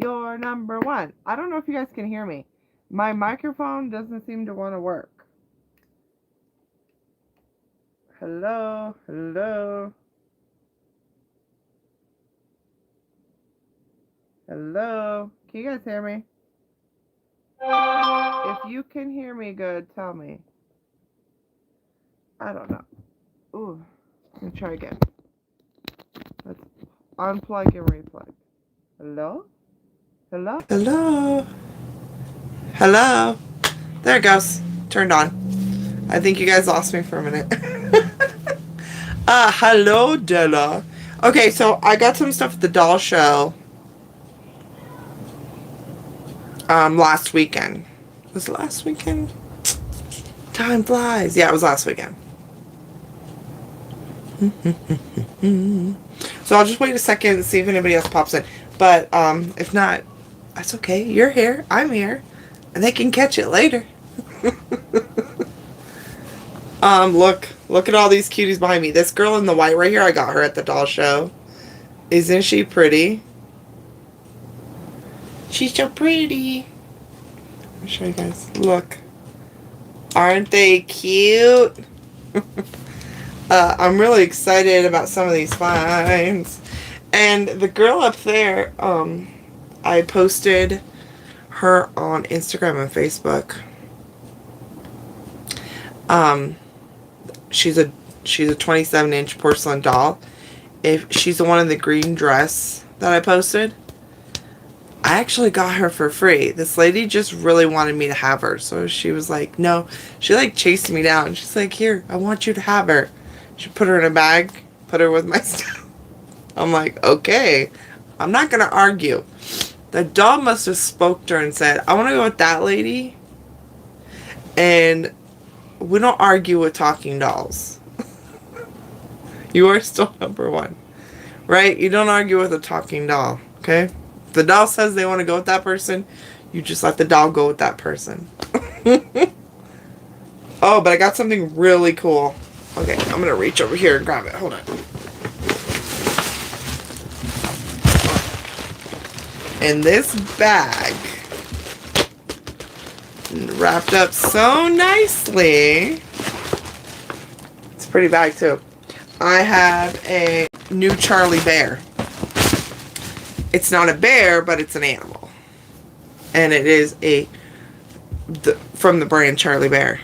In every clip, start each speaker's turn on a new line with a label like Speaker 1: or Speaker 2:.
Speaker 1: You're number one. I don't know if you guys can hear me. My microphone doesn't seem to want to work. Hello, hello, hello. Can you guys hear me? If you can hear me good, tell me. I don't know. Ooh, let me try again. Let's unplug and replug. Hello? Hello?
Speaker 2: Hello? Hello? There it goes. Turned on. I think you guys lost me for a minute. Hello, Della. Okay, so I got some stuff at the doll show last weekend. Was it last weekend? Time flies. Yeah, it was last weekend. So I'll just wait a second and see if anybody else pops in. But if not, that's okay. You're here. I'm here. And they can catch it later. Look at all these cuties behind me. This girl in the white right here, I got her at the doll show. Isn't she pretty? She's so pretty. Let me show you guys. Look. Aren't they cute? I'm really excited about some of these finds. And the girl up there, I posted her on Instagram and Facebook. She's a 27-inch porcelain doll. If she's the one in the green dress that I posted, I actually got her for free. This lady just really wanted me to have her, so she was like, no. She like chased me down. She's like, here, I want you to have her. She put her in a bag, put her with my stuff. I'm like, okay, I'm not gonna argue. The doll must have spoke to her and said, I want to go with that lady. And we don't argue with talking dolls. You are still number one. Right? You don't argue with a talking doll. Okay? If the doll says they want to go with that person, you just let the doll go with that person. Oh, but I got something really cool. Okay, I'm going to reach over here and grab it. Hold on. In this bag, wrapped up so nicely. It's a pretty bag too. I have a new Charlie bear. It's not a bear, but it's an animal. And it is from the brand Charlie Bear.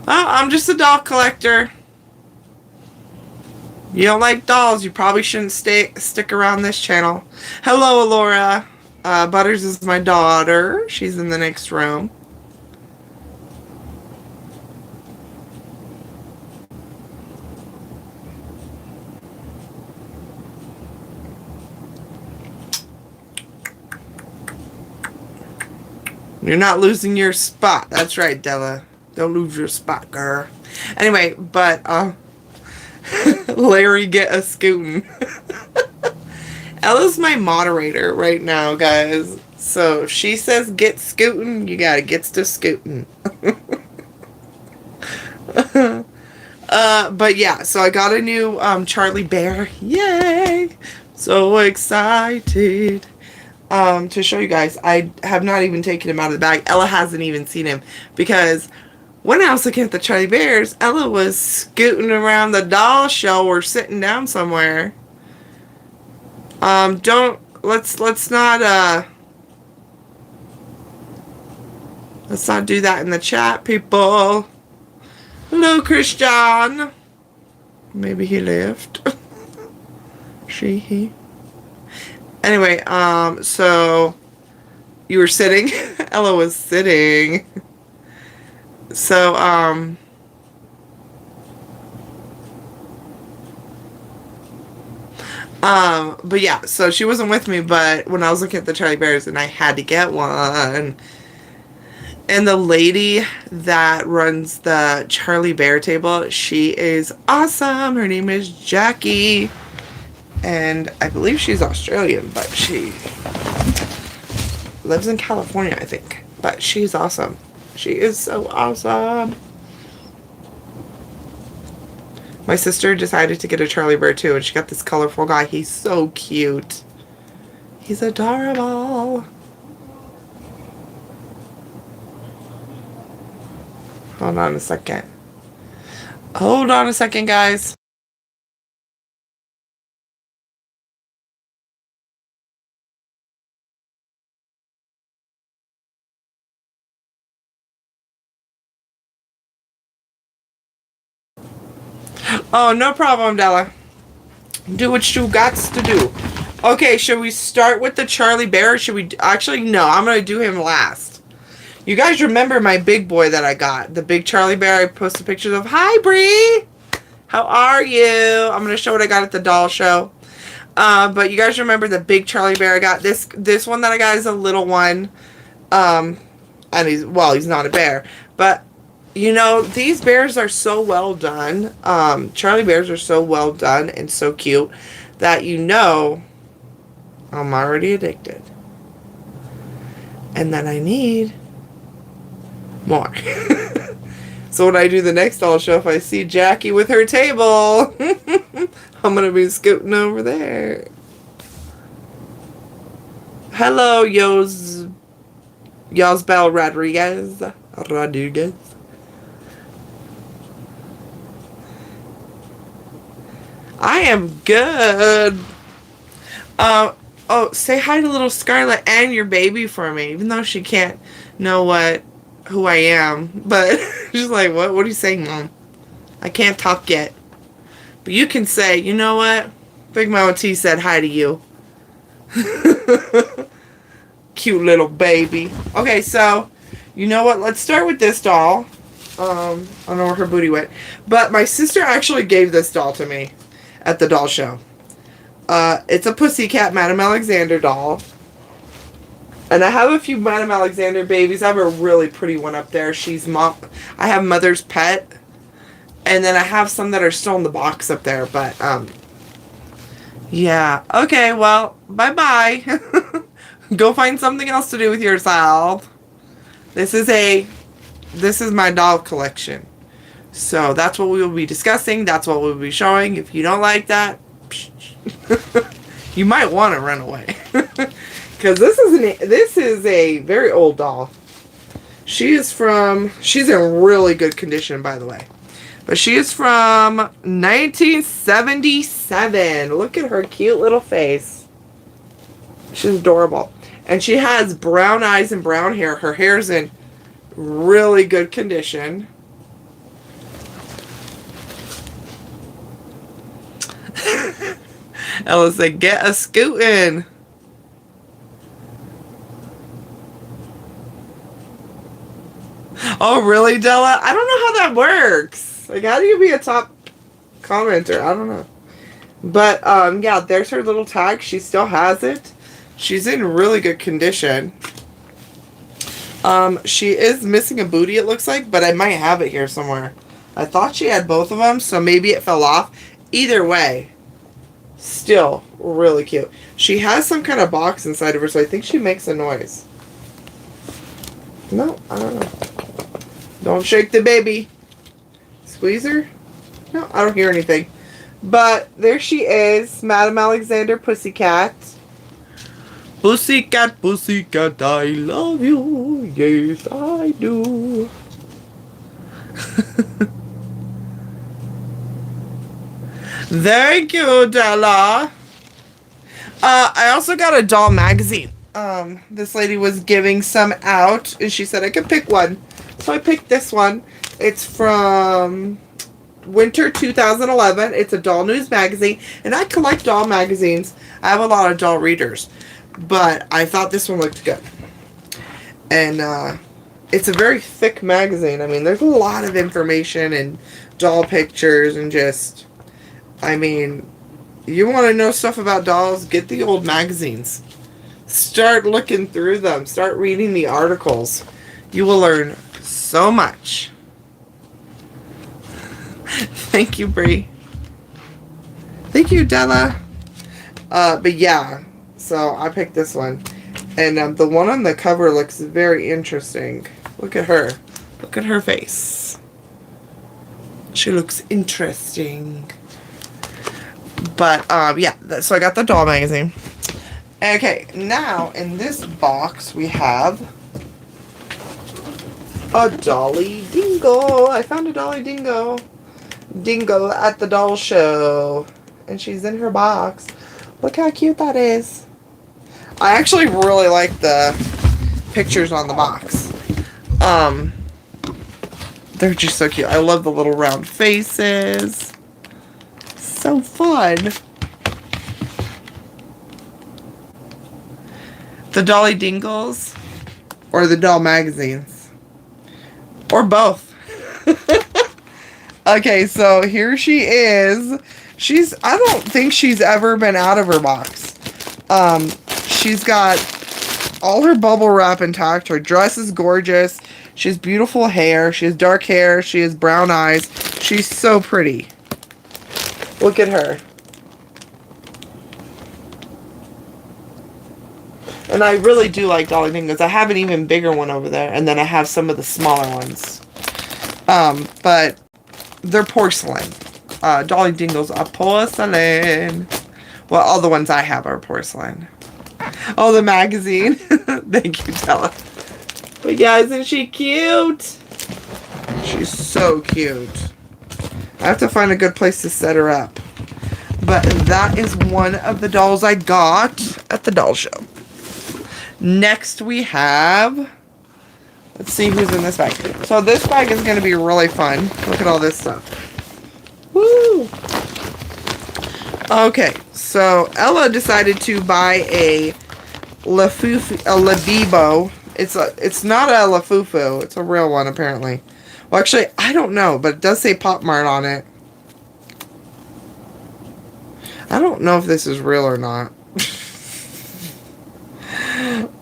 Speaker 2: Well, I'm just a doll collector. You don't like dolls, you probably shouldn't stick around this channel. Hello, Alora. Butters is my daughter. She's in the next room. You're not losing your spot. That's right, Della. Don't lose your spot, girl. Anyway, but Larry, get a scootin'. Ella's my moderator right now, guys. So if she says get scootin', you gotta get to scootin'. But yeah, so I got a new Charlie Bear. Yay! So excited. To show you guys. I have not even taken him out of the bag. Ella hasn't even seen him because when I was looking at the Charlie Bears, Ella was scooting around the doll show or sitting down somewhere. Let's not do that in the chat, people. Hello, Christian. Maybe he left. He. Anyway, so you were sitting. Ella was sitting. So, but yeah, so she wasn't with me, but when I was looking at the Charlie Bears and I had to get one. And the lady that runs the Charlie Bear table, she is awesome. Her name is Jackie. And I believe she's Australian, but she lives in California, I think. But she's awesome. She is so awesome. My sister decided to get a Charlie Bear too, and she got this colorful guy. He's so cute. He's adorable. Hold on a second. Hold on a second, guys. Oh, no problem, Della. Do what you got to do. Okay, should we start with the Charlie Bear? Or should we... Actually, no. I'm going to do him last. You guys remember my big boy that I got. The big Charlie Bear I posted pictures of. Hi, Bree. How are you? I'm going to show what I got at the doll show. But you guys remember the big Charlie Bear I got? This one that I got is a little one. And he's not a bear. But... You know, these bears are so well done. Charlie Bears are so well done and so cute that you know I'm already addicted. And then I need more. So when I do the next doll show, if I see Jackie with her table, I'm going to be scooting over there. Hello, Yosbel Rodriguez. I am good. Oh, say hi to little Scarlett and your baby for me, even though she can't know who I am. But she's like, what are you saying, Mom? I can't talk yet. But you can say, you know what? Big Mama T said hi to you. Cute little baby. Okay, so, you know what? Let's start with this doll. I don't know where her booty went. But my sister actually gave this doll to me at the doll show. It's a Pussycat Madame Alexander doll. And I have a few Madame Alexander babies. I have a really pretty one up there. I have Mother's Pet. And then I have some that are still in the box up there. But, yeah. Okay, well, bye-bye. Go find something else to do with yourself. This is my doll collection. So that's what we will be discussing. That's what we'll be showing. If you don't like that, you might want to run away. Because this is a very old doll. She's in really good condition, by the way. But she is from 1977. Look at her cute little face. She's adorable. And she has brown eyes and brown hair. Her hair's in really good condition. Ella said, get a scootin'. Oh, really, Della? I don't know how that works. Like, how do you be a top commenter? I don't know. But, yeah, there's her little tag. She still has it. She's in really good condition. She is missing a booty, it looks like, but I might have it here somewhere. I thought she had both of them, so maybe it fell off. Either way, still really cute. She has some kind of box inside of her, so I think she makes a noise. No, I don't know. Don't shake the baby. Squeeze her? No, I don't hear anything. But there she is, Madame Alexander Pussycat. Pussycat, pussycat, I love you. Yes, I do. Thank you, Della. I also got a doll magazine. This lady was giving some out, and she said I could pick one. So I picked this one. It's from winter 2011. It's a doll news magazine, and I collect doll magazines. I have a lot of doll readers, but I thought this one looked good. And it's a very thick magazine. I mean, there's a lot of information and doll pictures and just, I mean, you want to know stuff about dolls, get the old magazines. Start looking through them. Start reading the articles. You will learn so much. Thank you, Bree. Thank you, Della. But yeah, so I picked this one. And the one on the cover looks very interesting. Look at her. Look at her face. She looks interesting. But, yeah, so I got the doll magazine. Okay, now in this box we have a Dolly Dingle. I found a Dolly Dingle. Dingle at the doll show. And she's in her box. Look how cute that is. I actually really like the pictures on the box. They're just so cute. I love the little round faces. So fun. The Dolly Dingles or the doll magazines or both. Okay, so here she is. I don't think she's ever been out of her box. She's got all her bubble wrap intact. Her dress is gorgeous. She has beautiful hair. She has dark hair. She has brown eyes. She's so pretty. Look at her. And I really do like Dolly Dingles. I have an even bigger one over there. And then I have some of the smaller ones. But they're porcelain. Dolly Dingles are porcelain. Well, all the ones I have are porcelain. Oh, the magazine. Thank you, Della. But yeah, isn't she cute? She's so cute. I have to find a good place to set her up. But that is one of the dolls I got at the doll show. Next we have... Let's see who's in this bag. So this bag is going to be really fun. Look at all this stuff. Woo! Okay, so Ella decided to buy a Labibo. It's not a Lafufu. It's a real one, apparently. Well, actually, I don't know, but it does say Pop Mart on it. I don't know if this is real or not.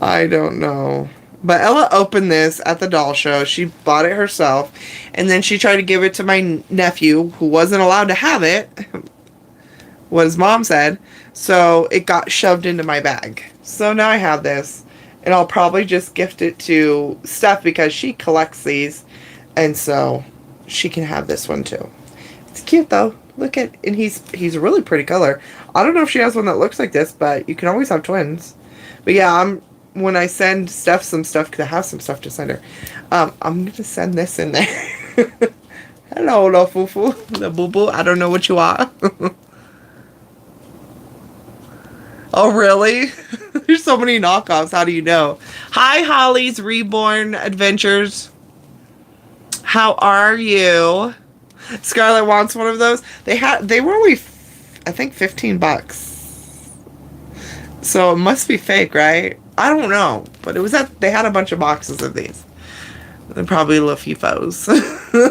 Speaker 2: I don't know. But Ella opened this at the doll show. She bought it herself. And then she tried to give it to my nephew, who wasn't allowed to have it. What his mom said. So it got shoved into my bag. So now I have this. And I'll probably just gift it to Steph because she collects these. And so she can have this one too. It's cute though. Look at, and he's a really pretty color. I don't know if she has one that looks like this, but you can always have twins. But yeah, when I send Steph some stuff, because I have some stuff to send her, I'm going to send this in there. Hello, la fufu, la boo boo. I don't know what you are. Oh, really? There's so many knockoffs. How do you know? Hi, Holly's Reborn Adventures. How are you? Scarlett wants one of those. They were only, I think, $15. So it must be fake, right? I don't know, but they had a bunch of boxes of these. They're probably Lafifos.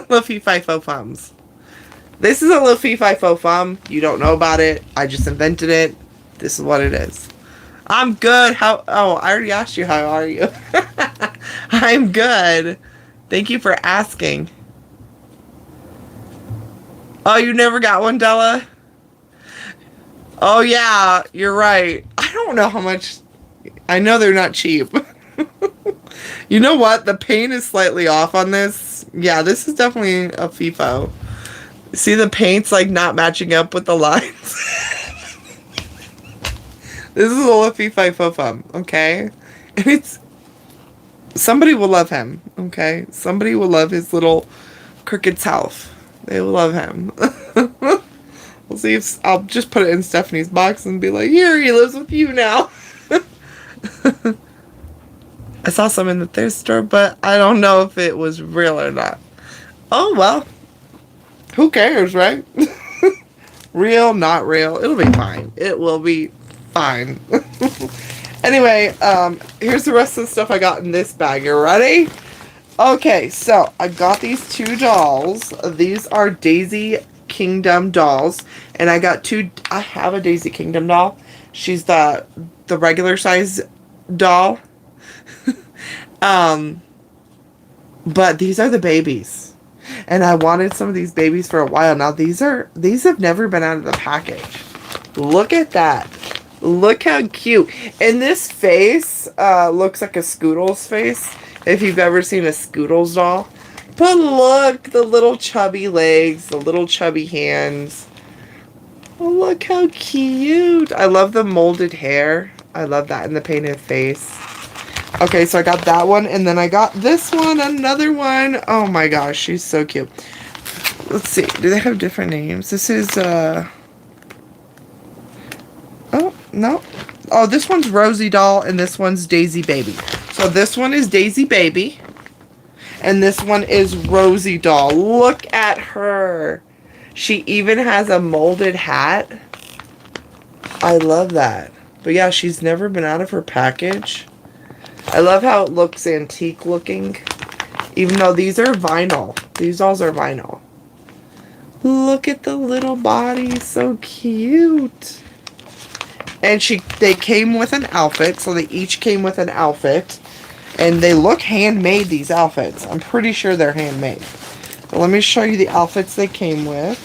Speaker 2: Lafififo-fums. This is a Lafififo-fum. You don't know about it. I just invented it. This is what it is. I'm good. I already asked you, how are you? I'm good. Thank you for asking. Oh, you never got one, Della? Oh, yeah, you're right. I don't know how much... I know they're not cheap. You know what? The paint is slightly off on this. Yeah, this is definitely a FIFO. See the paint's like not matching up with the lines? This is a Lafififo-fum, okay? And it's... Somebody will love him, okay? Somebody will love his little crooked self. They will love him. We'll see if... I'll just put it in Stephanie's box and be like, here, he lives with you now. I saw some in the thrift store, but I don't know if it was real or not. Oh, well. Who cares, right? Real, not real. It'll be fine. It will be fine. Anyway, here's the rest of the stuff I got in this bag. You ready? Okay, so I got these two dolls. These are Daisy Kingdom dolls. And I got two... I have a Daisy Kingdom doll. She's the regular size doll. But these are the babies. And I wanted some of these babies for a while. Now these have never been out of the package. Look at that. Look how cute. And this face looks like a Scoodles face. If you've ever seen a Scoodles doll. But look, the little chubby legs, the little chubby hands. Oh, look how cute. I love the molded hair. I love that. And the painted face. Okay, so I got that one. And then I got this one. Another one. Oh my gosh. She's so cute. Let's see. Do they have different names? This is, oh, no. Oh, this one's Rosie Doll. And this one's Daisy Baby. So this one is Daisy Baby. And this one is Rosie Doll. Look at her. She even has a molded hat. I love that. But yeah, she's never been out of her package. I love how it looks antique looking. Even though these are vinyl. These dolls are vinyl. Look at the little body. So cute. And they came with an outfit. So they each came with an outfit. And they look handmade, these outfits. I'm pretty sure they're handmade. But let me show you the outfits they came with.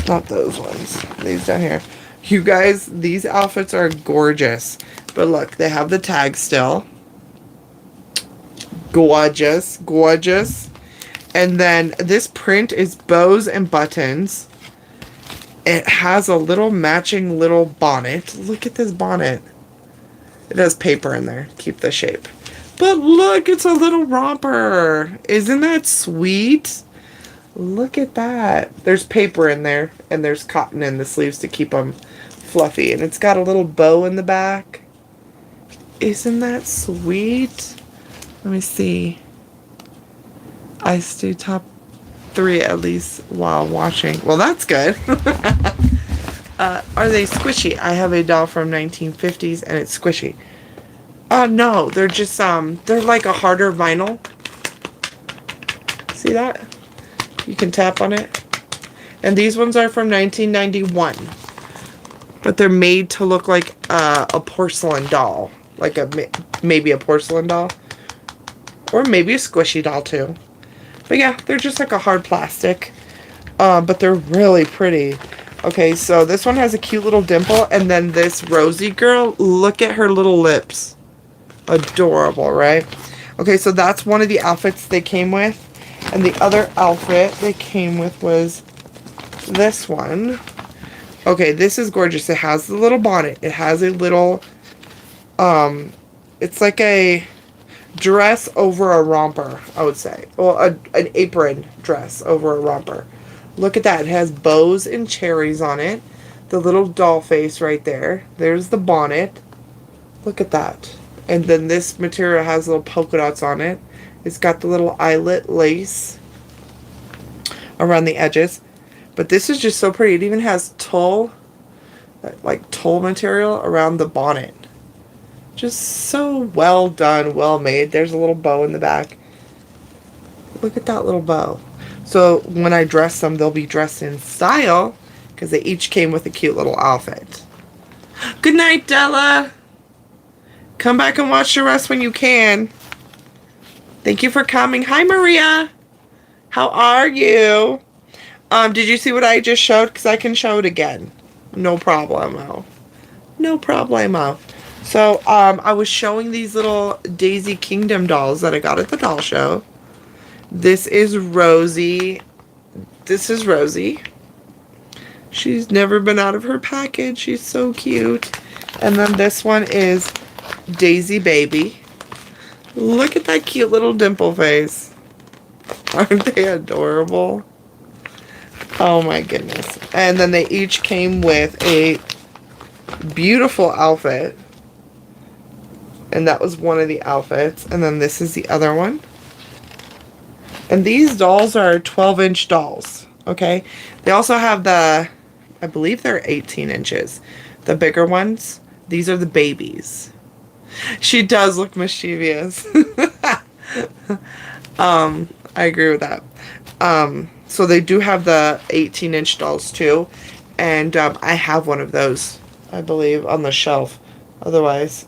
Speaker 2: Not those ones. These down here. You guys, these outfits are gorgeous. But look, they have the tag still. Gorgeous. Gorgeous. And then this print is bows and buttons. It has a little matching little bonnet. Look at this bonnet. It has paper in there. Keep the shape. But look, it's a little romper. Isn't that sweet? Look at that. There's paper in there. And there's cotton in the sleeves to keep them fluffy. And it's got a little bow in the back. Isn't that sweet? Let me see. I stay top 3 at least while watching. Well, that's good. Are they squishy? I have a doll from 1950s and it's squishy. No, they're just, they're like a harder vinyl. See that? You can tap on it. And these ones are from 1991. But they're made to look like a porcelain doll. Like maybe a porcelain doll. Or maybe a squishy doll too. But yeah, they're just like a hard plastic. But they're really pretty. Okay, so this one has a cute little dimple. And then this Rosie girl, look at her little lips. Adorable, right? Okay, so that's one of the outfits they came with. And the other outfit they came with was this one. Okay, this is gorgeous. It has the little bonnet. It has a little, it's like a dress over a romper, I would say. Well, an apron dress over a romper. Look at that. It has bows and cherries on it. The little doll face right there. There's the bonnet. Look at that. And then this material has little polka dots on it. It's got the little eyelet lace around the edges. But this is just so pretty. It even has tulle, like tulle material around the bonnet. Just so well done, well made. There's a little bow in the back. Look at that little bow. So when I dress them, they'll be dressed in style because they each came with a cute little outfit. Good night, Della. Come back and watch the rest when you can. Thank you for coming. Hi, Maria. How are you? Did you see what I just showed? Because I can show it again. No problemo. No problemo. So, I was showing these little Daisy Kingdom dolls that I got at the doll show. This is Rosie. This is Rosie. She's never been out of her package. She's so cute. And then this one is Daisy Baby. Look at that cute little dimple face. Aren't they adorable? Oh my goodness. And then they each came with a beautiful outfit. And that was one of the outfits. And then this is the other one. And these dolls are 12-inch dolls. Okay? They also have the, I believe they're 18 inches. The bigger ones. These are the babies. She does look mischievous. I agree with that. So they do have the 18-inch dolls too. And I have one of those, I believe, on the shelf. Otherwise,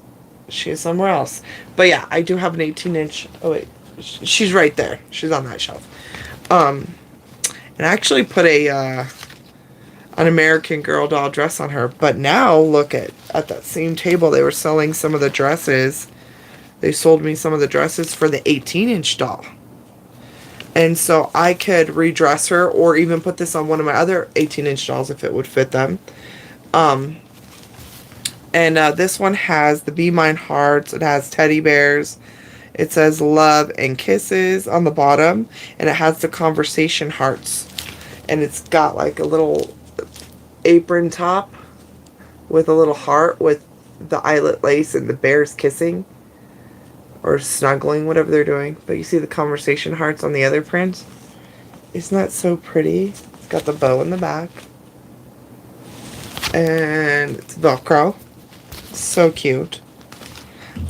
Speaker 2: she is somewhere else. But yeah, I do have an 18-inch. Oh wait, she's right there. She's on that shelf. And I actually put an American Girl doll dress on her. But now, look at that same table. They were selling some of the dresses. They sold me some of the dresses for the 18-inch doll. And so I could redress her or even put this on one of my other 18-inch dolls if it would fit them. And And this one has the Be Mine hearts. It has teddy bears. It says love and kisses on the bottom. And it has the conversation hearts. And it's got like a little apron top with a little heart with the eyelet lace and the bears kissing. Or snuggling, whatever they're doing. But you see the conversation hearts on the other print? Isn't that so pretty? It's got the bow in the back. And it's Velcro. So cute.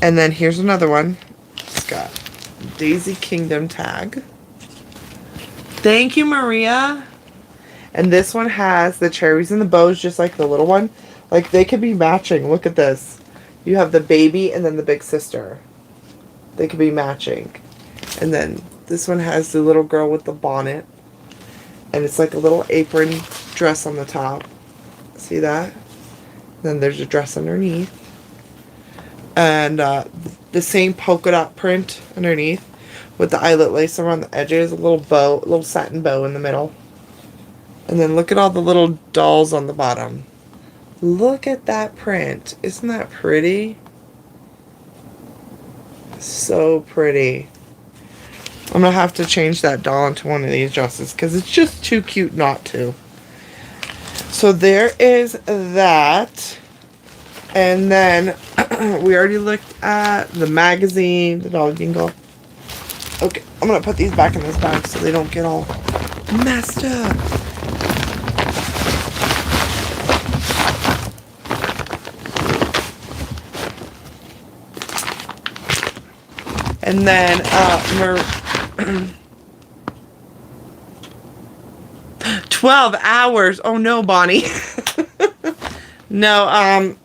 Speaker 2: And then here's another one. It's got Daisy Kingdom tag. Thank you, Maria. And this one has the cherries and the bows just like the little one. Like they could be matching. Look at this. You have the baby and then the big sister. They could be matching. And then this one has the little girl with the bonnet. And it's like a little apron dress on the top. See that? Then there's a dress underneath. And the same polka dot print underneath. With the eyelet lace around the edges. A little bow, a little satin bow in the middle. And then look at all the little dolls on the bottom. Look at that print. Isn't that pretty? So pretty. I'm gonna have to change that doll into one of these dresses because it's just too cute not to. So there is that. And then we already looked at the magazine, the Dollar Jingle. Okay, I'm gonna put these back in this bag so they don't get all messed up. And then 12 hours. Oh no, Bonnie. No,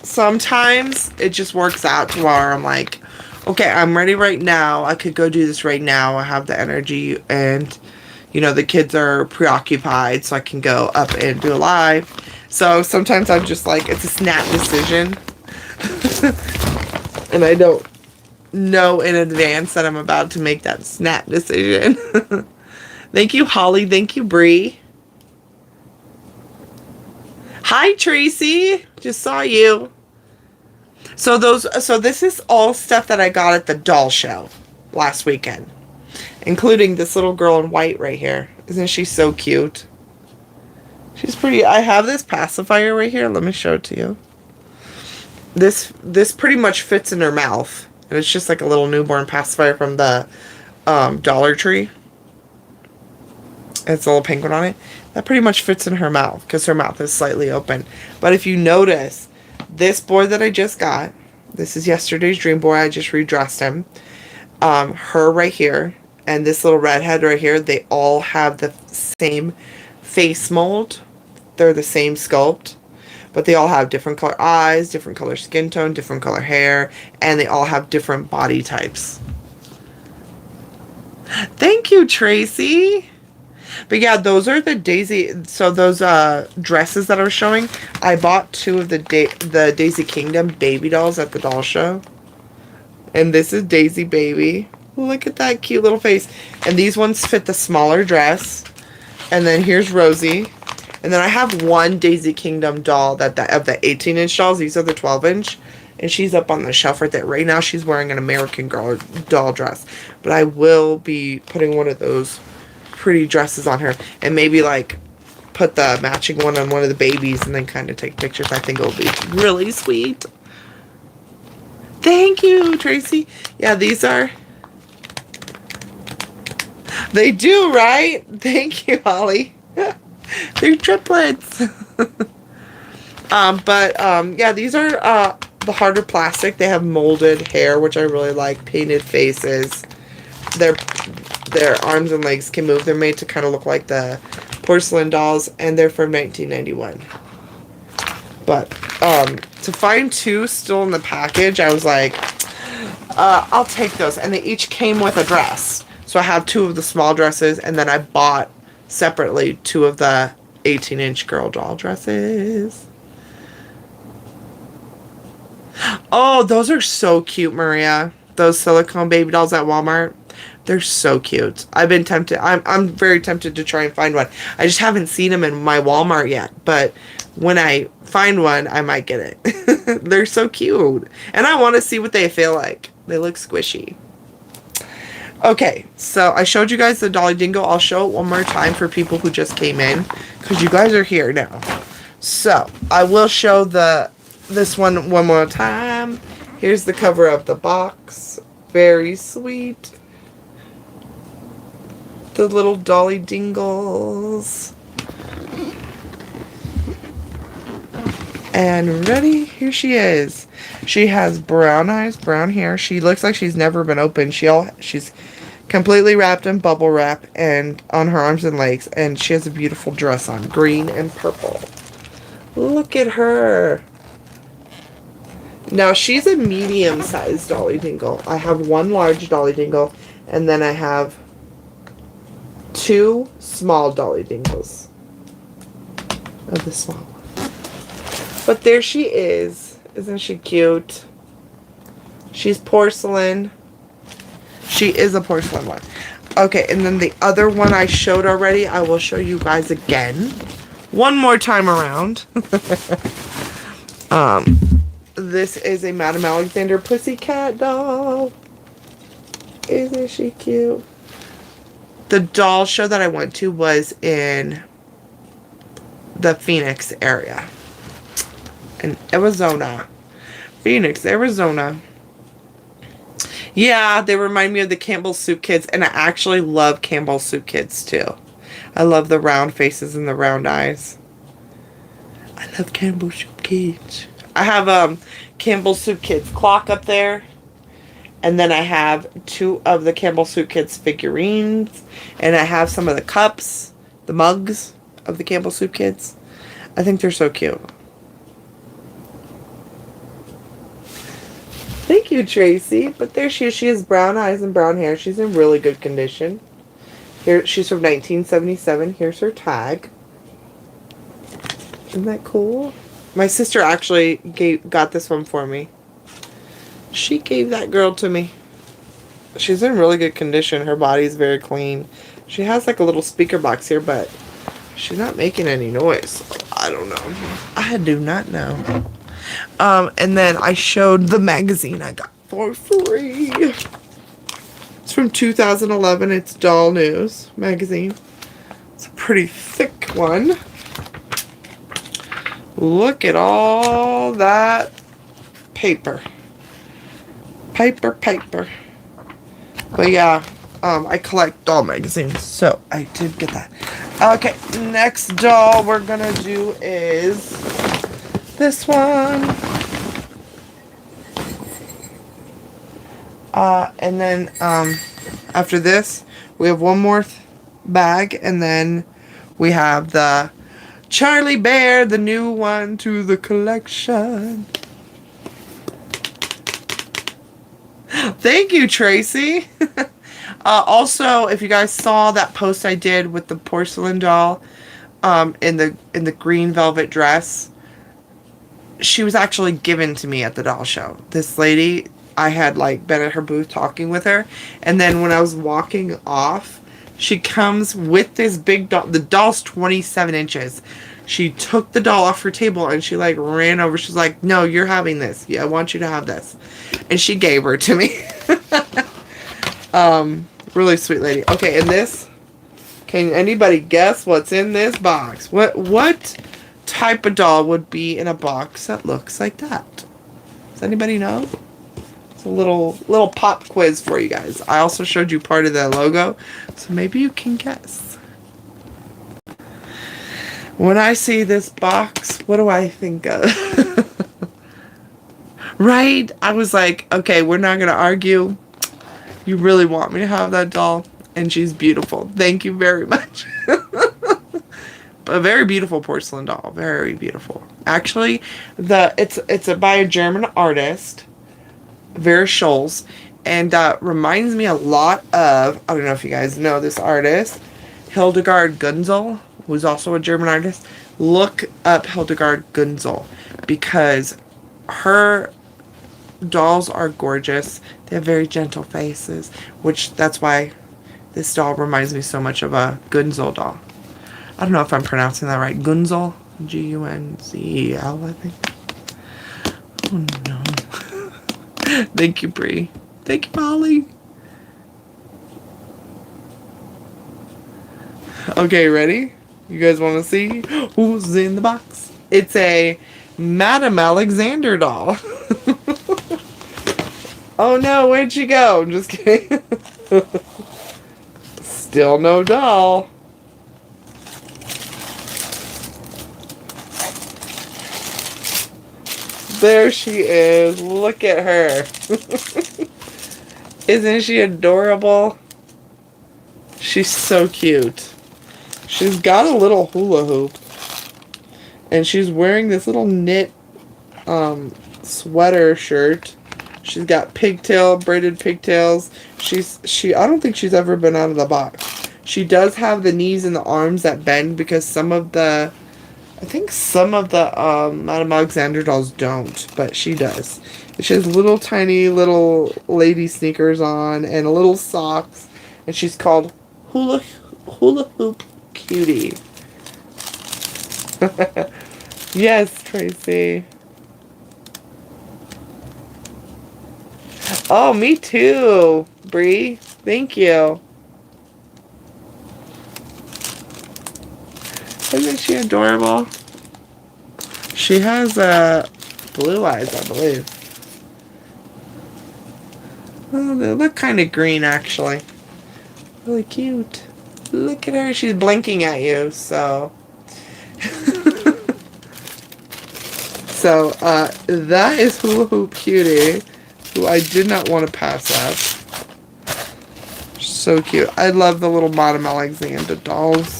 Speaker 2: sometimes it just works out to where I'm like, okay, I'm ready right now. I could go do this right now. I have the energy and, you know, the kids are preoccupied so I can go up and do a live. So sometimes I'm just like, it's a snap decision. And I don't know in advance that I'm about to make that snap decision. Thank you, Holly. Thank you, Bree. Hi, Tracy. Just saw you. So this is all stuff that I got at the doll show last weekend, including this little girl in white right here. Isn't she so cute? She's pretty. I have this pacifier right here. Let me show it to you. This pretty much fits in her mouth. And it's just like a little newborn pacifier from the Dollar Tree. It's a little pink one on it. That pretty much fits in her mouth because her mouth is slightly open. But if you notice, this boy that I just got, this is yesterday's dream boy. I just redressed him. Her right here and this little redhead right here, they all have the same face mold. They're the same sculpt. But they all have different color eyes, different color skin tone, different color hair, and they all have different body types. Thank you, Tracy. But yeah, those are the Daisy. So those dresses that I was showing, I bought 2 of the Daisy Kingdom baby dolls at the doll show. And this is Daisy Baby. Look at that cute little face. And these ones fit the smaller dress. And then here's Rosie. And then I have one Daisy Kingdom doll of the 18-inch dolls. These are the 12-inch. And she's up on the shelf right there. Right now she's wearing an American Girl doll dress. But I will be putting one of those pretty dresses on her. And maybe like put the matching one on one of the babies and then kind of take pictures. I think it will be really sweet. Thank you, Tracy. Yeah, these are... They do, right? Thank you, Holly. They're triplets. Yeah, these are the harder plastic. They have molded hair, which I really like. Painted faces. Their arms and legs can move. They're made to kind of look like the porcelain dolls, and they're from 1991. But to find 2 still in the package, I was like, I'll take those. And they each came with a dress. So I have 2 of the small dresses, and then I bought separately 2 of the 18-inch girl doll dresses. Oh, those are so cute, Maria. Those silicone baby dolls at Walmart. They're so cute. I've been tempted. I'm very tempted to try and find one. I just haven't seen them in my Walmart yet. But when I find one, I might get it. They're so cute. And I want to see what they feel like. They look squishy. Okay, so I showed you guys the Dolly Dingle. I'll show it one more time for people who just came in, because you guys are here now. So, I will show this one more time. Here's the cover of the box. Very sweet. The little Dolly Dingles. And ready? Here she is. She has brown eyes, brown hair. She looks like she's never been opened. She's completely wrapped in bubble wrap and on her arms and legs. And she has a beautiful dress on, green and purple. Look at her. Now, she's a medium-sized Dolly Dingle. I have one large Dolly Dingle, and then I have 2 small Dolly Dingles. Of the small one. But there she is. Isn't she cute? She's porcelain. She is a porcelain one. Okay, and then the other one I showed already, I will show you guys again. One more time around. This is a Madame Alexander Pussycat doll. Isn't she cute? The doll show that I went to was in the Phoenix area. In Arizona. Phoenix, Arizona. Yeah, they remind me of the Campbell Soup Kids, and I actually love Campbell Soup Kids too. I love the round faces and the round eyes. I love Campbell Soup Kids. I have Campbell Soup Kids clock up there. And then I have 2 of the Campbell Soup Kids figurines. And I have some of the cups, the mugs of the Campbell Soup Kids. I think they're so cute. Thank you, Tracy. But there she is. She has brown eyes and brown hair. She's in really good condition. Here, she's from 1977. Here's her tag. Isn't that cool? My sister actually got this one for me. She gave that girl to me. She's in really good condition. Her body's very clean. She has like a little speaker box here, but she's not making any noise. I don't know. I do not know. And then I showed the magazine I got for free. It's from 2011. It's Doll News magazine. It's a pretty thick one. Look at all that paper. Paper. But yeah, I collect doll magazines, so I did get that. Okay, next doll we're gonna do is this one. And then after this, we have one more bag, and then we have the Charlie Bear, the new one to the collection. Thank you, Tracy. Also, if you guys saw that post I did with the porcelain doll in the green velvet dress, she was actually given to me at the doll show. This lady, I had like been at her booth talking with her, and then when I was walking off, she comes with this big doll. The doll's 27 inches. She took the doll off her table and she like ran over. She's like, "No, you're having this. Yeah, I want you to have this." And she gave her to me. Really sweet lady. Okay, and this, can anybody guess what's in this box? What type of doll would be in a box that looks like that? Does anybody know? It's a little pop quiz for you guys. I also showed you part of the logo, so maybe you can guess. When I see this box, what do I think of? Right? I was like, okay, we're not going to argue. You really want me to have that doll, and she's beautiful. Thank you very much. A very beautiful porcelain doll. Very beautiful. Actually, it's by a German artist, Vera Scholz, and reminds me a lot of, I don't know if you guys know this artist, Hildegard Gunzel, who's also a German artist. Look up Hildegard Gunzel, because her dolls are gorgeous. They have very gentle faces, which that's why this doll reminds me so much of a Gunzel doll. I don't know if I'm pronouncing that right. Gunzel? Gunzel, I think. Oh no. Thank you, Bree. Thank you, Molly. Okay, ready? You guys want to see who's in the box? It's a Madame Alexander doll. Oh no, where'd she go? I'm just kidding. Still no doll. There she is. Look at her. Isn't she adorable? She's so cute. She's got a little hula hoop. And she's wearing this little knit sweater shirt. She's got braided pigtails. I don't think she's ever been out of the box. She does have the knees and the arms that bend because some of the Madame Alexander dolls don't, but she does. She has little tiny little lady sneakers on and little socks, and she's called Hula Hoop Cutie. Yes, Tracy. Oh, me too, Bree. Thank you. Isn't she adorable? She has blue eyes, I believe. Oh, they look kind of green, actually. Really cute. Look at her. She's blinking at you, so... So, that is Hula Hoop Cutie, who I did not want to pass up. So cute. I love the little Madame Alexander dolls.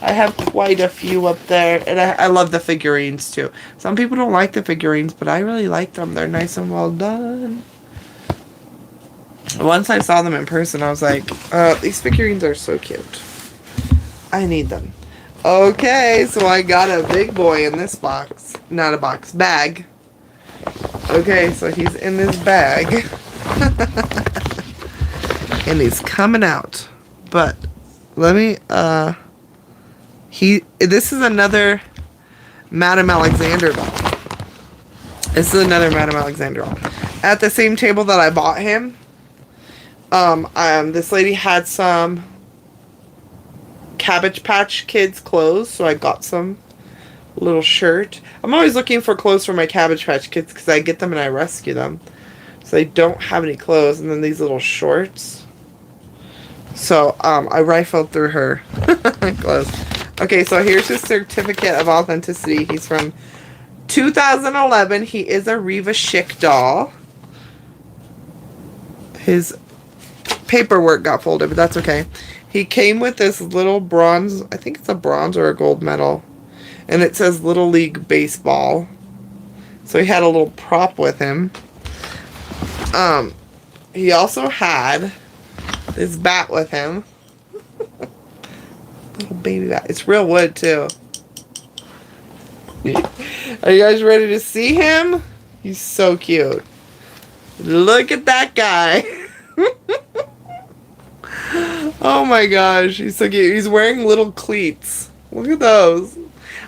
Speaker 2: I have quite a few up there, and I love the figurines, too. Some people don't like the figurines, but I really like them. They're nice and well done. Once I saw them in person, I was like, these figurines are so cute. I need them. Okay, so I got a big boy in this box. Not a box, bag. Okay, so he's in this bag. And he's coming out. But, let me, this is another Madame Alexander doll. This is another Madame Alexander doll. At the same table that I bought him, this lady had some Cabbage Patch Kids clothes, so I got some little shirt. I'm always looking for clothes for my Cabbage Patch Kids because I get them and I rescue them. So they don't have any clothes, and then these little shorts. So, I rifled through her clothes. Okay, so here's his certificate of authenticity. He's from 2011. He is a Riva Chic doll. His paperwork got folded, but that's okay. He came with this little bronze, I think it's a bronze or a gold medal. And it says Little League Baseball. So he had a little prop with him. He also had this bat with him. Little baby bat. It's real wood, too. Are you guys ready to see him? He's so cute. Look at that guy. Oh my gosh, he's so cute. He's wearing little cleats. Look at those.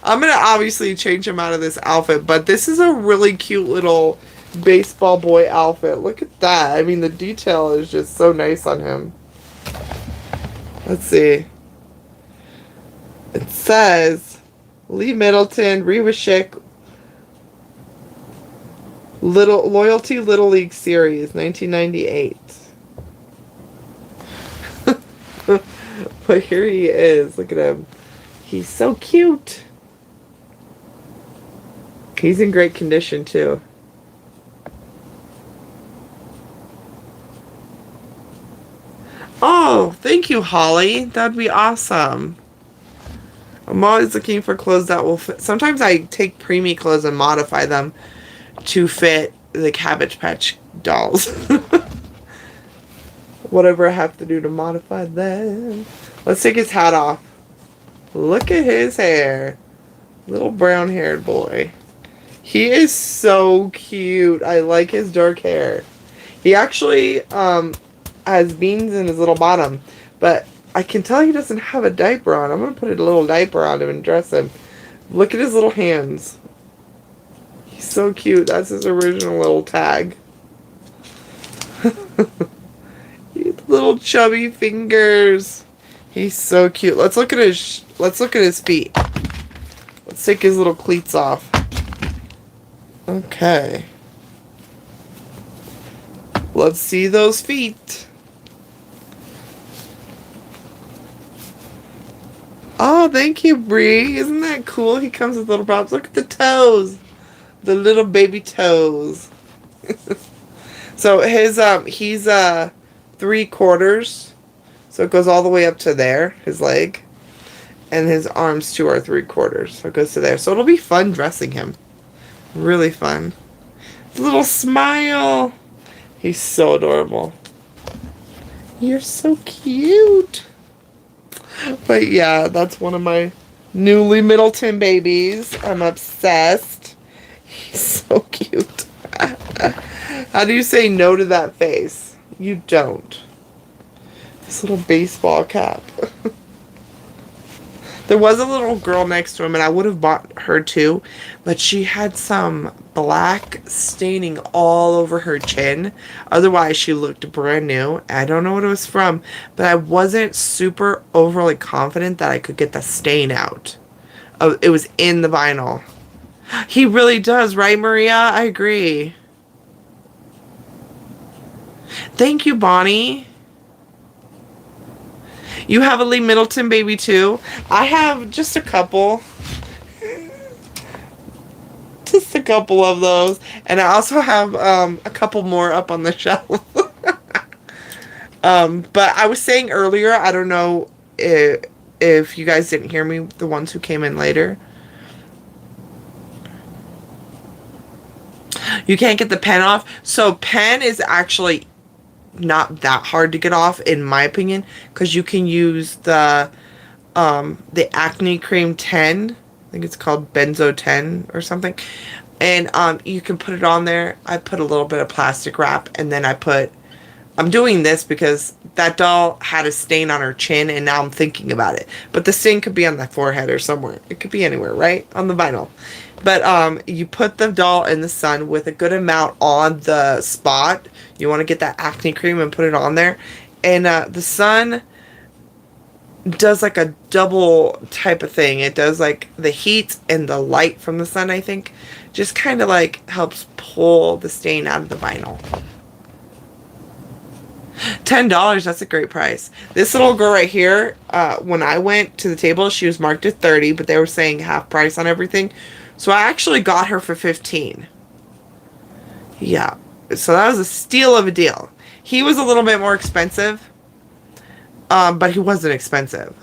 Speaker 2: I'm going to obviously change him out of this outfit, but this is a really cute little baseball boy outfit. Look at that. I mean, the detail is just so nice on him. Let's see. It says Lee Middleton, Riva Chic, Loyalty Little League Series, 1998. But here he is. Look at him. He's so cute. He's in great condition, too. Oh, thank you, Holly. That'd be awesome. I'm always looking for clothes that will fit. Sometimes I take preemie clothes and modify them to fit the Cabbage Patch dolls. Whatever I have to do to modify them. Let's take his hat off. Look at his hair. Little brown-haired boy. He is so cute. I like his dark hair. He actually has beans in his little bottom. But I can tell he doesn't have a diaper on. I'm going to put a little diaper on him and dress him. Look at his little hands. He's so cute. That's his original little tag. Little chubby fingers. He's so cute. Let's look at his feet. Let's take his little cleats off. Okay. Let's see those feet. Oh, thank you, Bree. Isn't that cool? He comes with little props. Look at the toes. The little baby toes. So his he's 3/4. So it goes all the way up to there, his leg. And his arms too are 3/4. So it goes to there. So it'll be fun dressing him. Really fun. Little smile. He's so adorable. You're so cute. But yeah, that's one of my newly Middleton babies. I'm obsessed. He's so cute. How do you say no to that face? You don't. This little baseball cap. There was a little girl next to him, and I would have bought her too, but she had some black staining all over her chin. Otherwise, she looked brand new. I don't know what it was from, but I wasn't super overly confident that I could get the stain out. Oh, it was in the vinyl. He really does, right, Maria? I agree. Thank you, Bonnie. You have a Lee Middleton baby too? I have just a couple. Just a couple of those. And I also have a couple more up on the shelf. But I was saying earlier, I don't know if you guys didn't hear me, the ones who came in later. You can't get the pen off. So pen is actually not that hard to get off, in my opinion, because you can use the acne cream 10. I think it's called Benzo 10 or something, and you can put it on there. I put a little bit of plastic wrap, and then I'm doing this because that doll had a stain on her chin, and now I'm thinking about it, but the stain could be on the forehead or somewhere. It could be anywhere, right, on the vinyl. But you put the doll in the sun with a good amount on the spot. You want to get that acne cream and put it on there. And the sun does like a double type of thing. It does like the heat and the light from the sun, I think. Just kind of like helps pull the stain out of the vinyl. $10, that's a great price. This little girl right here, when I went to the table, she was marked at $30, but they were saying half price on everything. So I actually got her for $15. Yeah. So that was a steal of a deal. He was a little bit more expensive. But he wasn't expensive.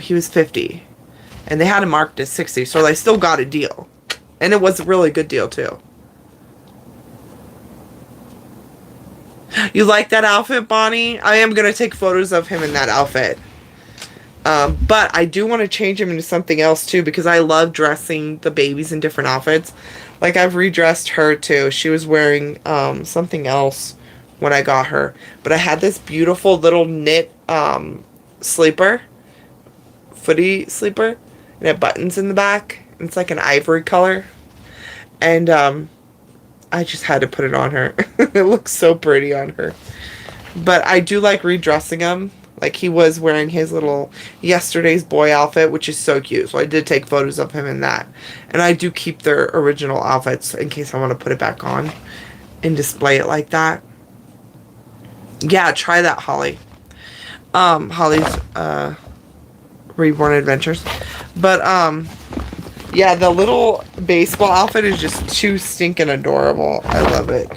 Speaker 2: He was $50. And they had him marked at $60. So I still got a deal. And it was a really good deal too. You like that outfit, Bonnie? I am going to take photos of him in that outfit. But I do want to change him into something else too, because I love dressing the babies in different outfits. Like I've redressed her too. She was wearing something else when I got her. But I had this beautiful little knit sleeper. Footy sleeper. And it buttons in the back. It's like an ivory color. And I just had to put it on her. It looks so pretty on her. But I do like redressing him. Like he was wearing his little yesterday's boy outfit, which is so cute. So I did take photos of him in that. And I do keep their original outfits in case I want to put it back on and display it like that. Yeah, try that, Holly. Holly's Reborn Adventures. But yeah, the little baseball outfit is just too stinking adorable. I love it.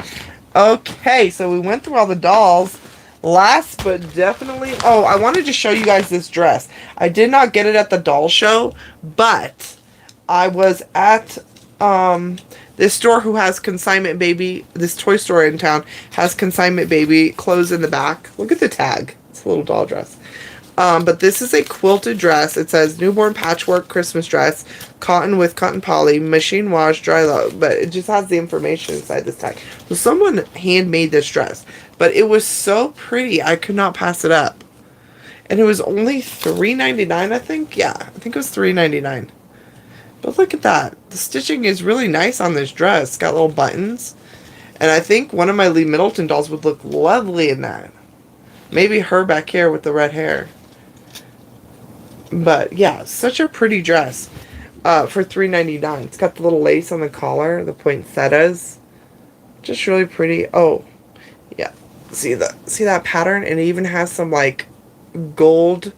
Speaker 2: Okay, so we went through all the dolls. Last but definitely... Oh, I wanted to show you guys this dress. I did not get it at the doll show, but I was at this store who has Consignment Baby. This toy store in town has Consignment Baby clothes in the back. Look at the tag. It's a little doll dress. But this is a quilted dress. It says newborn patchwork Christmas dress, cotton with cotton poly, machine wash, dry load. But it just has the information inside this tag. So someone handmade this dress. But it was so pretty, I could not pass it up. And it was only $3.99, I think. Yeah, I think it was $3.99. But look at that. The stitching is really nice on this dress. It's got little buttons. And I think one of my Lee Middleton dolls would look lovely in that. Maybe her back here with the red hair. But yeah, such a pretty dress for $3.99. It's got the little lace on the collar, the poinsettias. Just really pretty. Oh, yeah. See that pattern? And it even has some like gold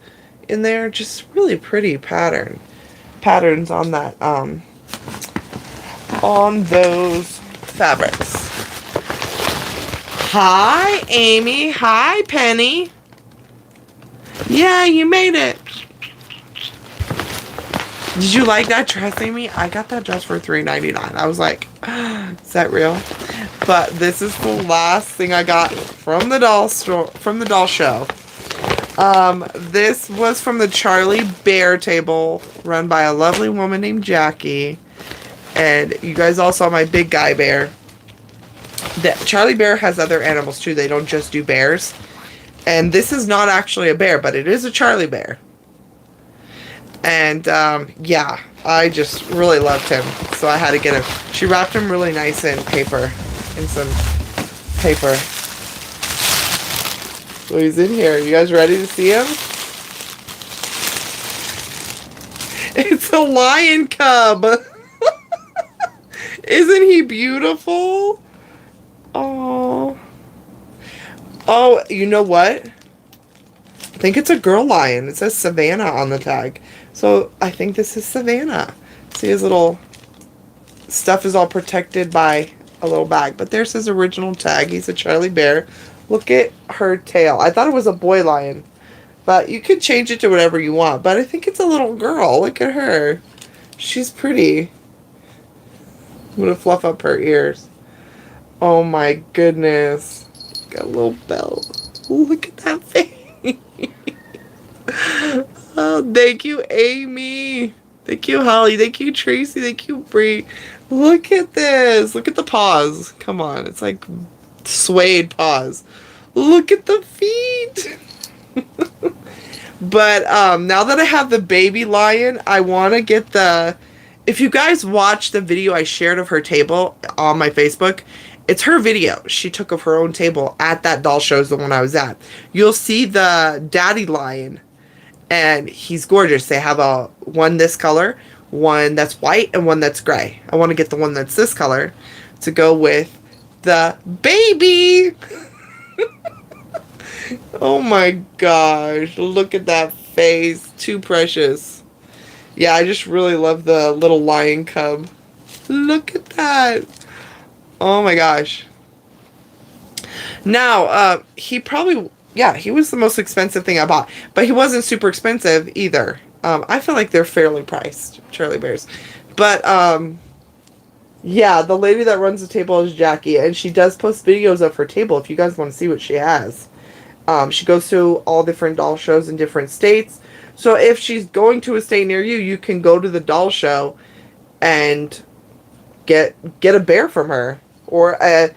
Speaker 2: in there. Just really pretty patterns on that on those fabrics. Hi, Amy. Hi, Penny. Yeah, you made it. Did you like that dress, Amy? I got that dress for $3.99. I was like, is that real? But this is the last thing I got from the doll store, from the doll show. This was from the Charlie Bear table run by a lovely woman named Jackie. And you guys all saw my big guy bear. That Charlie Bear has other animals too. They don't just do bears. And this is not actually a bear, but it is a Charlie Bear. And yeah, I just really loved him. So I had to get him. She wrapped him really nice in paper. In some paper. So he's in here. You guys ready to see him? It's a lion cub. Isn't he beautiful? Oh. Oh, you know what? I think it's a girl lion. It says Savannah on the tag. So I think this is Savannah. See, his little stuff is all protected by a little bag. But there's his original tag. He's a Charlie Bear. Look at her tail. I thought it was a boy lion. But you could change it to whatever you want. But I think it's a little girl. Look at her. She's pretty. I'm going to fluff up her ears. Oh my goodness. Got a little belt. Look at that face. Oh, thank you, Amy. Thank you, Holly. Thank you, Tracy. Thank you, Bree. Look at this. Look at the paws. Come on. It's like suede paws. Look at the feet. But now that I have the baby lion, I want to get the... If you guys watch the video I shared of her table on my Facebook, it's her video she took of her own table at that doll show, the one I was at. You'll see the daddy lion, and he's gorgeous. They have one this color, one that's white, and one that's gray. I want to get the one that's this color to go with the baby. Oh my gosh, look at that face. Too precious. Yeah, I just really love the little lion cub. Look at that. Oh my gosh. Now, he probably, yeah, he was the most expensive thing I bought. But he wasn't super expensive either. I feel like they're fairly priced, Charlie Bears. But, yeah, the lady that runs the table is Jackie. And she does post videos of her table if you guys want to see what she has. She goes to all different doll shows in different states. So if she's going to a state near you, you can go to the doll show and get a bear from her, or a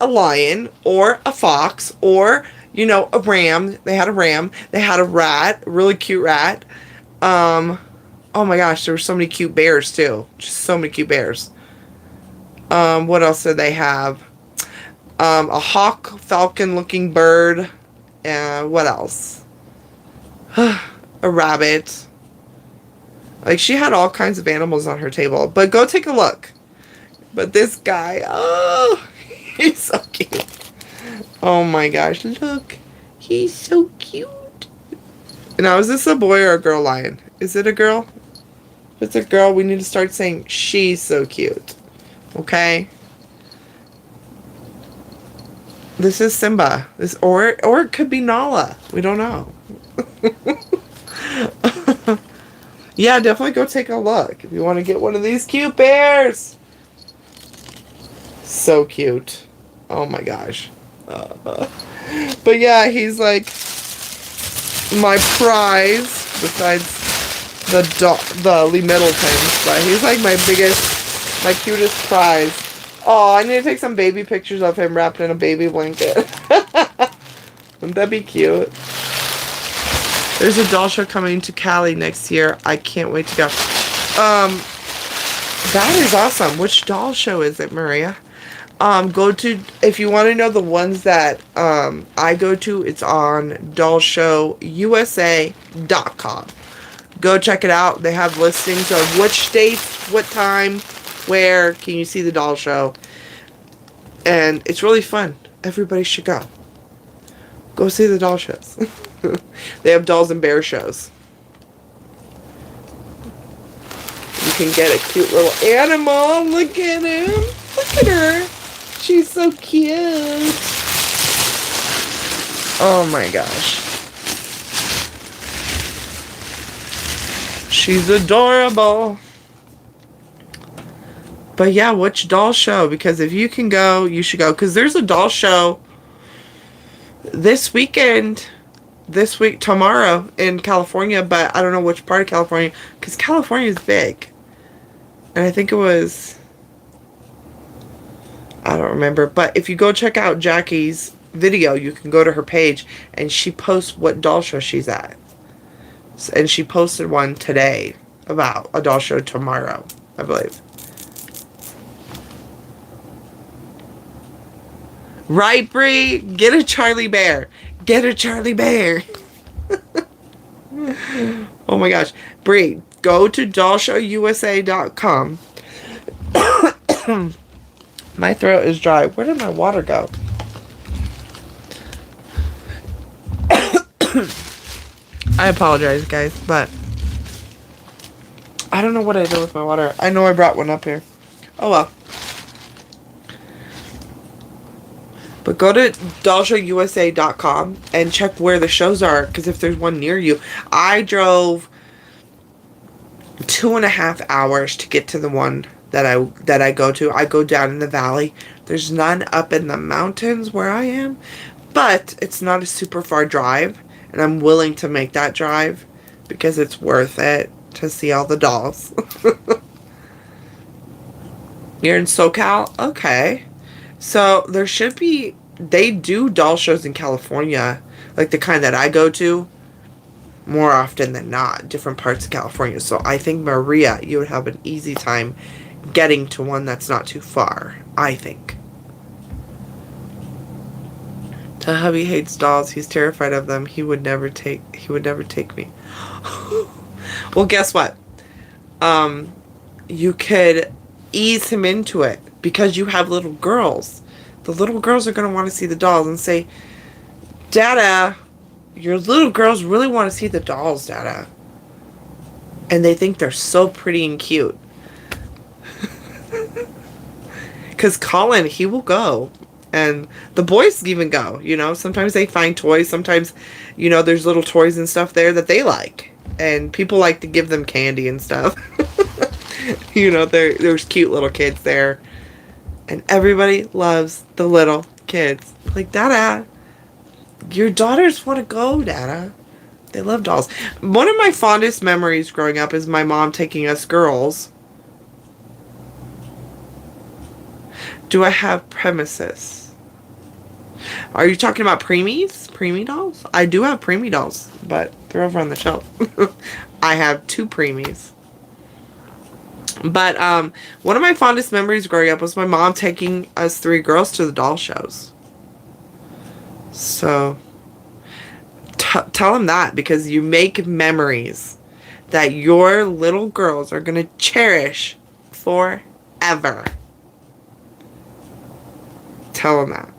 Speaker 2: lion, or a fox, or a ram. They had a ram. They had a rat, a really cute rat. Oh my gosh, there were so many cute bears too. Just so many cute bears. What else did they have? A hawk, falcon-looking bird. What else? A rabbit. Like, she had all kinds of animals on her table. But go take a look. But this guy, oh, he's so cute. Oh my gosh, look. He's so cute. Now, is this a boy or a girl lion? Is it a girl? If it's a girl, we need to start saying, she's so cute. Okay? This is Simba. Or it could be Nala. We don't know. Yeah, definitely go take a look if you want to get one of these cute bears. So cute. Oh my gosh. But yeah, he's like my prize besides the Lee Middletons. But he's like my cutest prize. Oh, I need to take some baby pictures of him wrapped in a baby blanket. Wouldn't that be cute? There's a doll show coming to Cali next year. I can't wait to go. That is awesome. Which doll show is it, Maria? Go to, if you want to know the ones that I go to, it's on dollshowusa.com. Go check it out. They have listings of which states, what time, where can you see the doll show. And it's really fun. Everybody should go. Go see the doll shows. They have dolls and bear shows. You can get a cute little animal. Look at him. Look at her. She's so cute. Oh my gosh. She's adorable. But yeah, which doll show? Because if you can go, you should go. Because there's a doll show this weekend. This week, tomorrow in California. But I don't know which part of California. Because California is big. And I think it was... I don't remember. But if you go check out Jackie's video, you can go to her page. And she posts what doll show she's at. And she posted one today about a doll show tomorrow, I believe. Right, Bree? Get a Charlie Bear. Get a Charlie Bear. Oh my gosh. Bree, go to dollshowusa.com. My throat is dry. Where did my water go? I apologize, guys, but I don't know what I did with my water. I know I brought one up here. Oh well. But go to dollshowusa.com and check where the shows are, because if there's one near you. I drove 2.5 hours to get to the one that I go to. I go down in the valley. There's none up in the mountains where I am, but it's not a super far drive. And I'm willing to make that drive because it's worth it to see all the dolls. You're in SoCal? Okay. So there should be... They do doll shows in California. Like the kind that I go to. More often than not. Different parts of California. So I think, Maria, you would have an easy time getting to one that's not too far. I think. The hubby hates dolls. He's terrified of them. He would never take me. Well, guess what? You could ease him into it because you have little girls. The little girls are going to want to see the dolls and say, Dada, your little girls really want to see the dolls, Dada. And they think they're so pretty and cute. Because Colin, he will go. And the boys even go, you know. Sometimes they find toys. Sometimes, you know, there's little toys and stuff there that they like. And people like to give them candy and stuff. You know, there's cute little kids there. And everybody loves the little kids. Like, Dada, your daughters want to go, Dada. They love dolls. One of my fondest memories growing up is my mom taking us girls. Do I have premises? Are you talking about preemies? Preemie dolls? I do have preemie dolls, but they're over on the shelf. I have 2 preemies. But one of my fondest memories growing up was my mom taking us 3 girls to the doll shows. So tell them that, because you make memories that your little girls are going to cherish forever. Tell them that.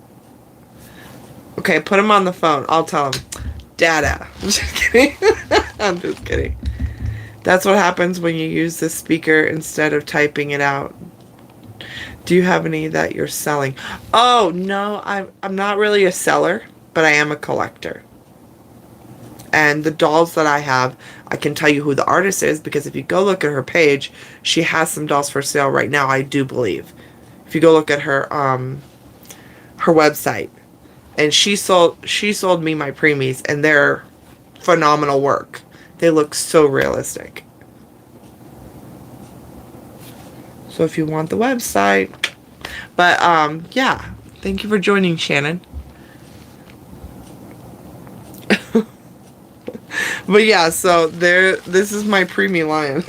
Speaker 2: Okay, put him on the phone. I'll tell him. Dada. I'm just kidding. I'm just kidding. That's what happens when you use the speaker instead of typing it out. Do you have any that you're selling? Oh, no. I'm not really a seller, but I am a collector. And the dolls that I have, I can tell you who the artist is, because if you go look at her page, she has some dolls for sale right now, I do believe. If you go look at her website. And she sold me my preemies, and they're phenomenal work. They look so realistic. So if you want the website. But yeah, thank you for joining, Shannon. But yeah, so this is my preemie lion.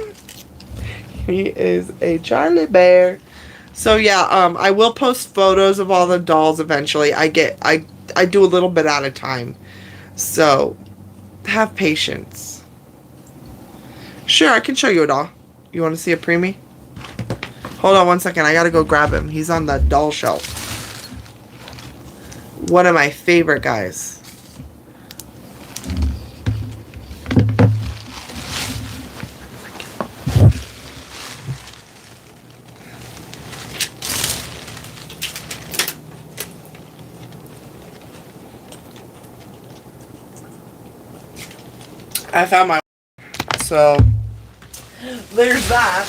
Speaker 2: He is a Charlie bear. So yeah, I will post photos of all the dolls eventually. I do a little bit at a time. So have patience. Sure, I can show you a doll. You want to see a preemie? Hold on one second. I gotta go grab him. He's on the doll shelf. One of my favorite guys. I found my... So, there's that.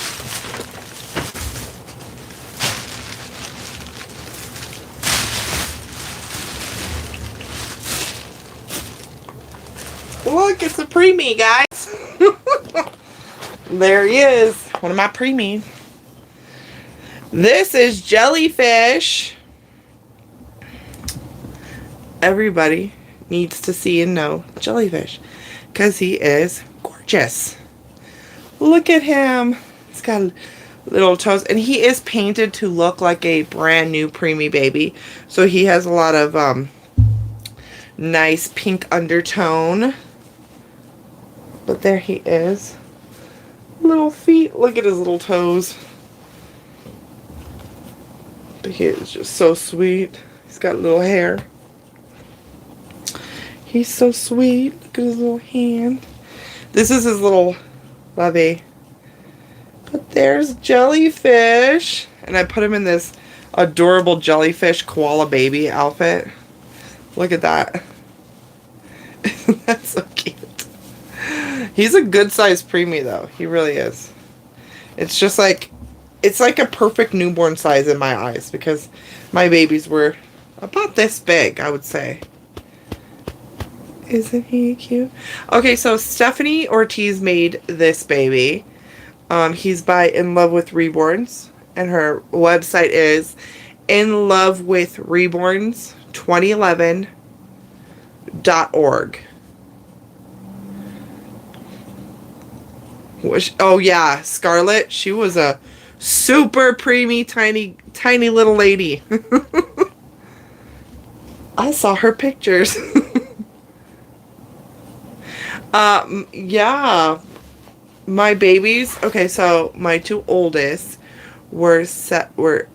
Speaker 2: Look, it's a preemie, guys. There he is. One of my preemies. This is Jellyfish. Everybody needs to see and know Jellyfish, because he is gorgeous. Look at him. He's got little toes, and he is painted to look like a brand new preemie baby. So he has a lot of nice pink undertone. But there he is. Little feet. Look at his little toes. But he is just so sweet. He's got little hair. He's so sweet. Look at his little hand. This is his little lovey. But there's Jellyfish. And I put him in this adorable jellyfish koala baby outfit. Look at that. That's so cute. He's a good sized preemie though. He really is. It's just like, it's like a perfect newborn size in my eyes, because my babies were about this big, I would say. Isn't he cute? Okay, so Stephanie Ortiz made this baby. He's by In Love with Reborns, and her website is inlovewithreborns2011.org. Oh yeah, Scarlett. She was a super preemie, tiny little lady. I saw her pictures. Yeah. My babies. Okay, so my two oldest were 7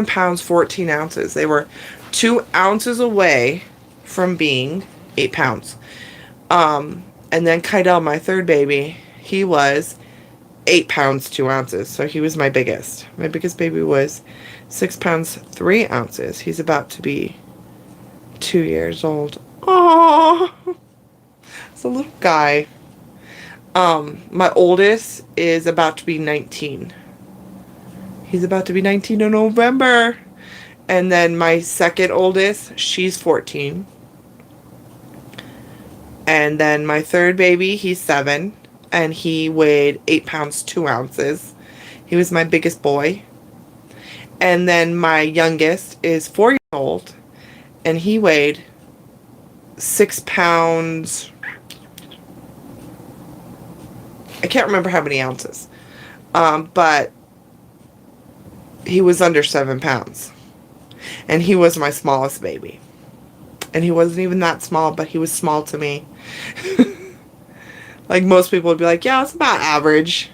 Speaker 2: pounds 14 ounces. They were 2 ounces away from being 8 pounds. And then Kydell, my third baby, he was 8 pounds 2 ounces. So he was my biggest. My biggest baby was 6 pounds 3 ounces. He's about to be 2 years old. Aww. It's a little guy. My oldest is about to be 19. He's about to be 19 in November. And then my second oldest, she's 14. And then my third baby, he's 7. And he weighed 8 pounds 2 ounces. He was my biggest boy. And then my youngest is 4 years old. And he weighed 6 pounds... I can't remember how many ounces. But he was under 7 pounds. And he was my smallest baby. And he wasn't even that small, but he was small to me. Like most people would be like, yeah, it's about average.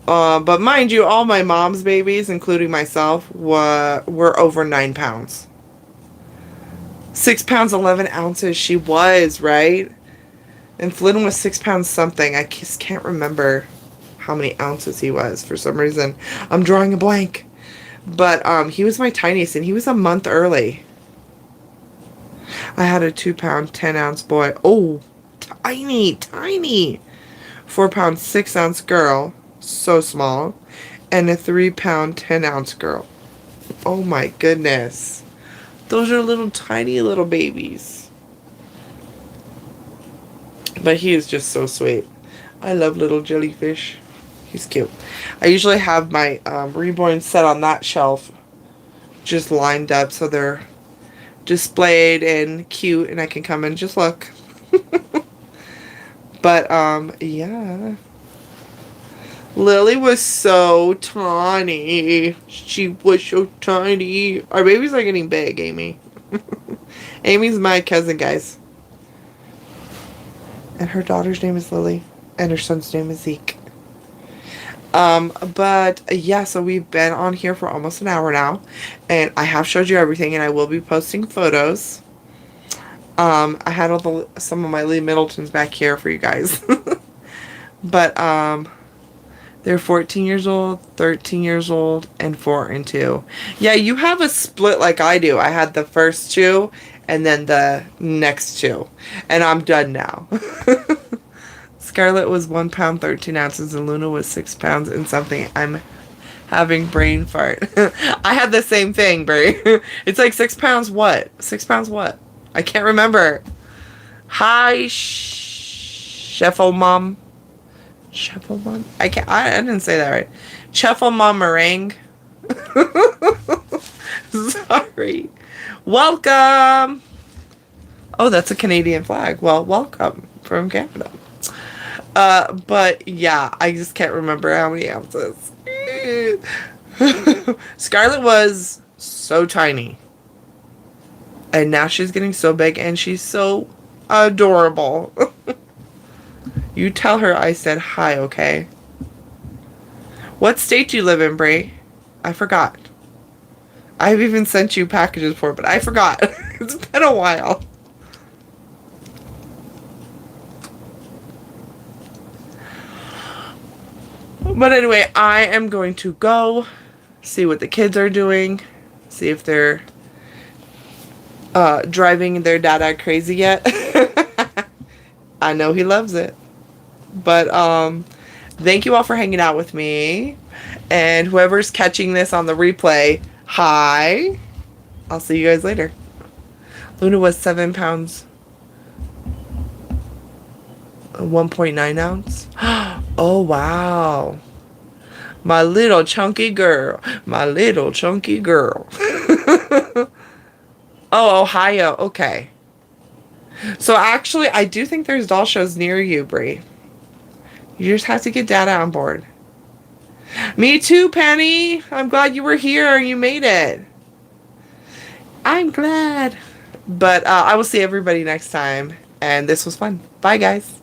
Speaker 2: But mind you, all my mom's babies, including myself, were over 9 pounds. 6 pounds 11 ounces she was, right? And Flynn was 6 pounds something. I just can't remember how many ounces he was for some reason. I'm drawing a blank. But he was my tiniest, and he was a month early. I had a 2 pound 10 ounce boy. Oh, tiny. 4 pound 6 ounce girl. So small. And a 3 pound 10 ounce girl. Oh my goodness. Those are little tiny little babies. But he is just so sweet. I love little Jellyfish. He's cute. I usually have my reborn set on that shelf just lined up so they're displayed and cute, and I can come and just look. But yeah, Lily was so tiny. She was so tiny. Our babies are getting big, Amy. Amy's my cousin, guys. And her daughter's name is Lily. And her son's name is Zeke. But yeah, so we've been on here for almost an hour now. And I have showed you everything, and I will be posting photos. I had some of my Lee Middletons back here for you guys. But, they're 14 years old, 13 years old, and 4 and 2. Yeah, you have a split like I do. I had the first 2, and then the next 2. And I'm done now. Scarlett was 1 pound, 13 ounces, and Luna was 6 pounds and something. I'm having brain fart. I had the same thing, Brie. It's like 6 pounds what? 6 pounds what? I can't remember. Hi, Sheffel Mom. Sheffel Mom? I didn't say that right. Sheffel Mom Meringue. Sorry. Welcome. Oh, that's a Canadian flag. Well, welcome from Canada. But yeah, I just can't remember how many ounces. Scarlett was so tiny. And now she's getting so big and she's so adorable. You tell her I said hi, okay? What state do you live in, Brie? I forgot. I've even sent you packages for it, but I forgot. It's been a while. But anyway, I am going to go see what the kids are doing. See if they're driving their dad crazy yet. I know he loves it. But thank you all for hanging out with me. And whoever's catching this on the replay, hi. I'll see you guys later. Luna was 7 pounds. 1.9 ounce. Oh, wow. My little chunky girl. My little chunky girl. Oh, Ohio. Okay. So actually, I do think there's doll shows near you, Brie. You just have to get Dada on board. Me too, Penny. I'm glad you were here. You made it. I'm glad. But I will see everybody next time. And this was fun. Bye, guys.